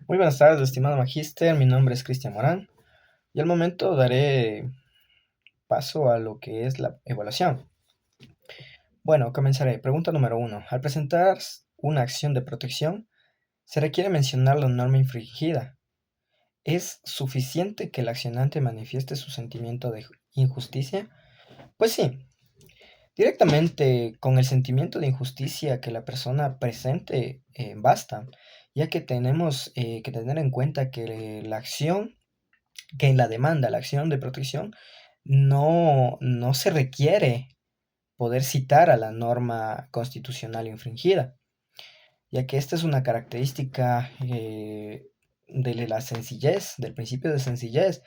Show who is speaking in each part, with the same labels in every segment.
Speaker 1: Muy buenas tardes, estimado magíster. Mi nombre es Cristian Morán y al momento daré paso a lo que es la evaluación. Bueno, comenzaré. Pregunta número uno. Al presentar una acción de protección, se requiere mencionar la norma infringida. ¿Es suficiente que el accionante manifieste su sentimiento de injusticia? Pues sí, directamente con el sentimiento de injusticia que la persona presente basta, ya que tenemos que tener en cuenta que que en la demanda, la acción de protección, no se requiere poder citar a la norma constitucional infringida, ya que esta es una característica de la sencillez, del principio de sencillez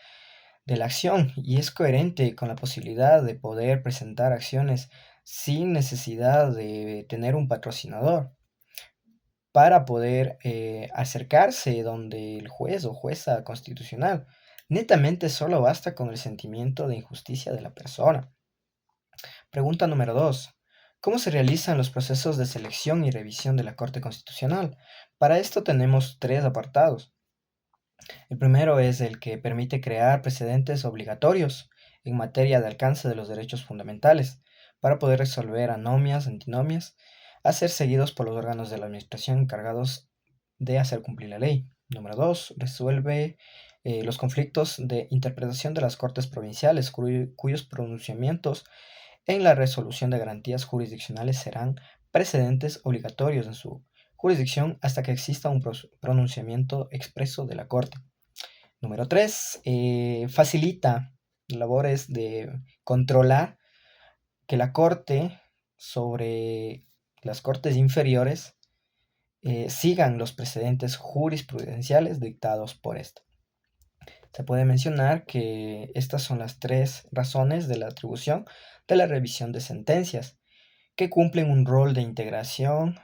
Speaker 1: de la acción, y es coherente con la posibilidad de poder presentar acciones sin necesidad de tener un patrocinador para poder acercarse donde el juez o jueza constitucional. Netamente solo basta con el sentimiento de injusticia de la persona. Pregunta número 2. ¿Cómo se realizan los procesos de selección y revisión de la Corte Constitucional? Para esto tenemos tres apartados. El primero es el que permite crear precedentes obligatorios en materia de alcance de los derechos fundamentales para poder resolver anomias, antinomias, a ser seguidos por los órganos de la administración encargados de hacer cumplir la ley. Número 2. Resuelve los conflictos de interpretación de las Cortes provinciales, cuyos pronunciamientos en la resolución de garantías jurisdiccionales serán precedentes obligatorios en su jurisdicción hasta que exista un pronunciamiento expreso de la Corte. Número 3. Facilita labores de controlar que la Corte sobre las Cortes inferiores sigan los precedentes jurisprudenciales dictados por esta. Se puede mencionar que estas son las tres razones de la atribución de la revisión de sentencias, que cumplen un rol de integración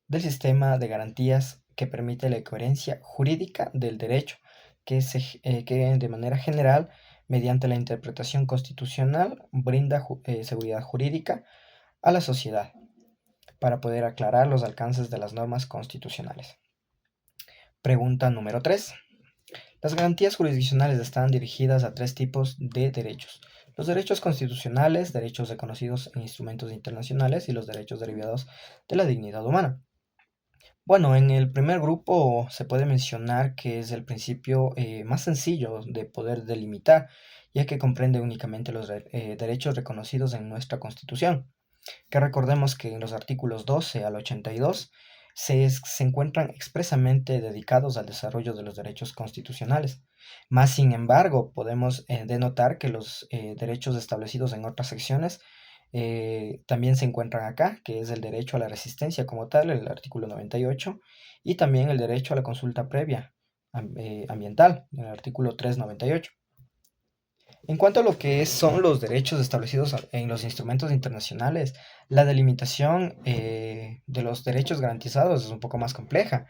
Speaker 1: del sistema de garantías que permite la coherencia jurídica del derecho, que de manera general, mediante la interpretación constitucional, brinda seguridad jurídica a la sociedad para poder aclarar los alcances de las normas constitucionales. Pregunta número 3. Las garantías jurisdiccionales están dirigidas a tres tipos de derechos: los derechos constitucionales, derechos reconocidos en instrumentos internacionales y los derechos derivados de la dignidad humana. Bueno, en el primer grupo se puede mencionar que es el principio más sencillo de poder delimitar, ya que comprende únicamente los derechos reconocidos en nuestra Constitución, que recordemos que en los artículos 12 al 82 se encuentran expresamente dedicados al desarrollo de los derechos constitucionales. Más sin embargo, podemos denotar que los derechos establecidos en otras secciones también se encuentran acá, que es el derecho a la resistencia como tal, el artículo 98, y también el derecho a la consulta previa ambiental, el artículo 398. En cuanto a lo que son los derechos establecidos en los instrumentos internacionales, la delimitación de los derechos garantizados es un poco más compleja,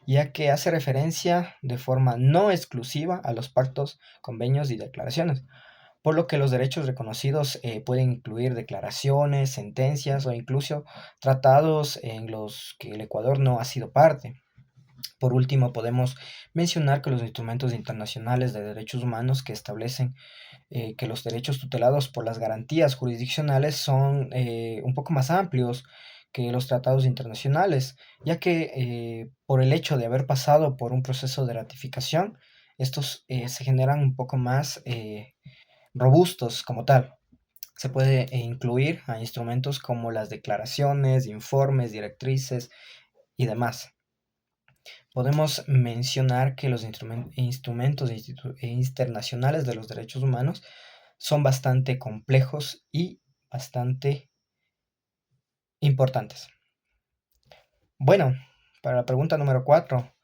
Speaker 1: ya que hace referencia de forma no exclusiva a los pactos, convenios y declaraciones, por lo que los derechos reconocidos pueden incluir declaraciones, sentencias o incluso tratados en los que el Ecuador no ha sido parte. Por último, podemos mencionar que los instrumentos internacionales de derechos humanos que establecen que los derechos tutelados por las garantías jurisdiccionales son un poco más amplios que los tratados internacionales, ya que por el hecho de haber pasado por un proceso de ratificación, estos se generan un poco más robustos como tal. Se puede incluir a instrumentos como las declaraciones, informes, directrices y demás. Podemos mencionar que los instrumentos internacionales de los derechos humanos son bastante complejos y bastante importantes. Bueno, para la pregunta número 4,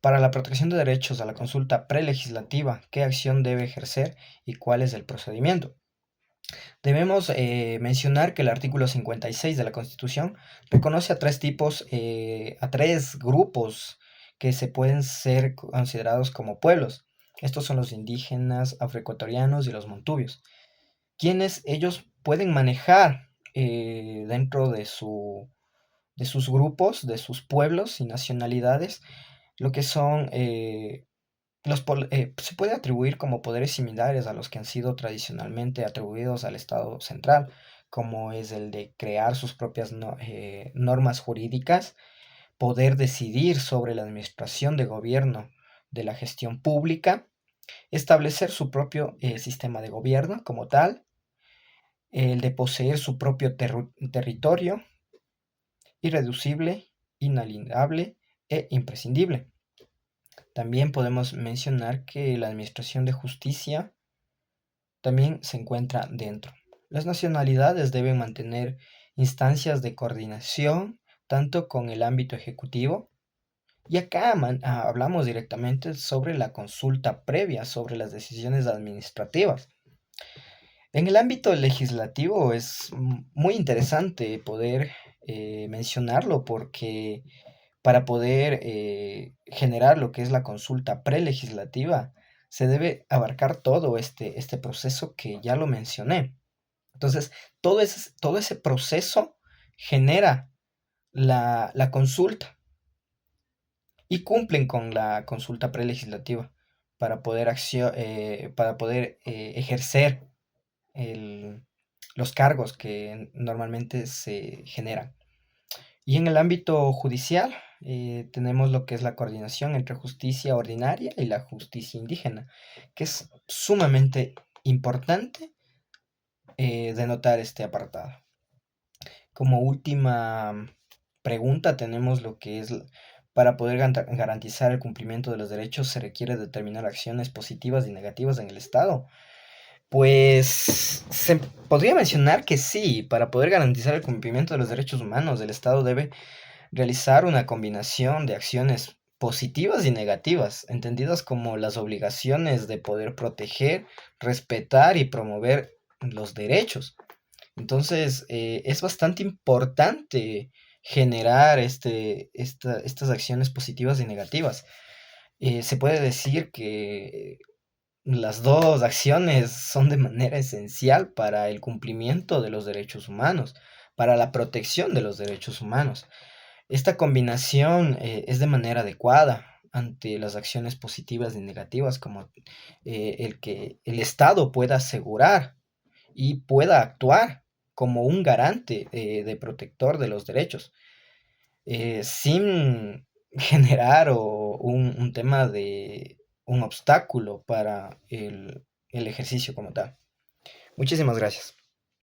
Speaker 1: para la protección de derechos a la consulta prelegislativa, ¿qué acción debe ejercer y cuál es el procedimiento? Debemos mencionar que el artículo 56 de la Constitución reconoce a tres tipos, a tres grupos que se pueden ser considerados como pueblos. Estos son los indígenas, afroecuatorianos y los montubios, quienes ellos pueden manejar dentro de su de sus grupos, de sus pueblos y nacionalidades, lo que son se puede atribuir como poderes similares a los que han sido tradicionalmente atribuidos al Estado central, como es el de crear sus propias normas jurídicas, poder decidir sobre la administración de gobierno de la gestión pública, establecer su propio sistema de gobierno como tal, el de poseer su propio territorio, irreducible, inalienable e imprescindible. También podemos mencionar que la administración de justicia también se encuentra dentro. Las nacionalidades deben mantener instancias de coordinación tanto con el ámbito ejecutivo, y acá hablamos directamente sobre la consulta previa sobre las decisiones administrativas. En el ámbito legislativo es muy interesante poder mencionarlo porque para poder generar lo que es la consulta prelegislativa se debe abarcar todo este proceso que ya lo mencioné. Entonces, todo ese proceso genera la consulta y cumplen con la consulta prelegislativa para poder, ejercer el- los cargos que normalmente se generan. Y en el ámbito judicial tenemos lo que es la coordinación entre justicia ordinaria y la justicia indígena, que es sumamente importante denotar este apartado. Como última pregunta tenemos lo que es, para poder garantizar el cumplimiento de los derechos se requiere determinar acciones positivas y negativas en el Estado. Pues se podría mencionar que sí, para poder garantizar el cumplimiento de los derechos humanos, el Estado debe realizar una combinación de acciones positivas y negativas, entendidas como las obligaciones de poder proteger, respetar y promover los derechos. Entonces, es bastante importante generar estas acciones positivas y negativas. Se puede decir que las dos acciones son de manera esencial para el cumplimiento de los derechos humanos, para la protección de los derechos humanos. Esta combinación es de manera adecuada ante las acciones positivas y negativas, como el que el Estado pueda asegurar y pueda actuar como un garante de protector de los derechos, sin generar un tema de un obstáculo para el ejercicio como tal. Muchísimas gracias.